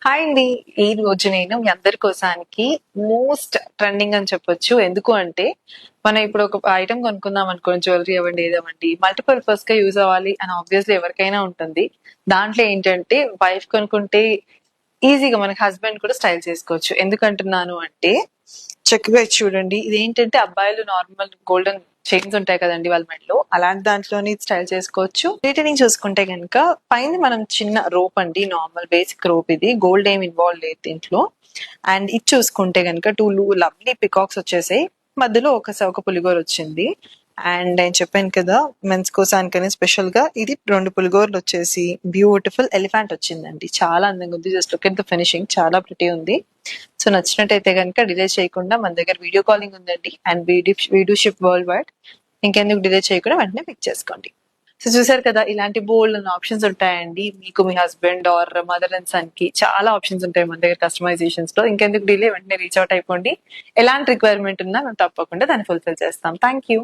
Hi అండి. ఈ రోజు నేను మీ అందరి కోసానికి మోస్ట్ ట్రెండింగ్ అని చెప్పొచ్చు. ఎందుకు అంటే మనం ఇప్పుడు ఒక ఐటమ్ కొనుక్కుందాం అనుకోండి, జ్యువెలరీ అవ్వండి, ఏదవ్వండి, మల్టీపర్పస్ గా యూజ్ అవ్వాలి అని ఆబ్వియస్లీ ఎవరికైనా ఉంటుంది. దాంట్లో ఏంటంటే వైఫ్ కొనుక్కుంటే ఈజీగా మనకి హస్బెండ్ కూడా స్టైల్ చేసుకోవచ్చు. ఎందుకంటున్నాను అంటే చక్కగా ఇది చూడండి. ఇదేంటంటే అబ్బాయిలు నార్మల్ గోల్డెన్ చైన్స్ ఉంటాయి కదండి వాళ్ళ మెడలో, అలాంటి దాంట్లోని స్టైల్ చేసుకోవచ్చు. రిటర్నింగ్ చూసుకుంటే కనుక పైన మనం చిన్న రోప్ అండి, నార్మల్ బేసిక్ రోప్. ఇది గోల్డ్ ఏం ఇన్వాల్వ్ లేదు దీంట్లో. అండ్ ఇది చూసుకుంటే కనుక టూ లవ్లీ పికాక్స్ వచ్చేసాయి, మధ్యలో ఒక పులిగోర వచ్చింది. అండ్ నేను చెప్పాను కదా మెన్స్ కోసానికని స్పెషల్ గా ఇది 2 పులిగోరలు వచ్చేసి బ్యూటిఫుల్ ఎలిఫెంట్ వచ్చిందండి. చాలా అందంగా ఉంది. Just look at the finishing, చాలా ప్రిటీ ఉంది. సో నచ్చినట్టయితే కనుక డిలే చేయకుండా, మన దగ్గర వీడియో కాలింగ్ ఉందండి and video ship world wide. ఇంకెందుకు డిలే చేయకుండా వెంటనే పిక్ చేసుకోండి. సో చూసారు కదా, ఇలాంటి బోల్డ్ ఆప్షన్స్ ఉంటాయండి. మీకు మీ husband or mother and son కి చాలా ఆప్షన్స్ ఉంటాయి మన దగ్గర కస్టమైజేషన్స్ లో. ఇంకెందుకు డిలే, వెంటనే రీచ్ అవుట్ అయిపోండి. ఎలాంటి రిక్వైర్మెంట్ ఉన్నా మేము తప్పకుండా దాన్ని ఫుల్ఫిల్ చేస్తాం. Thank you.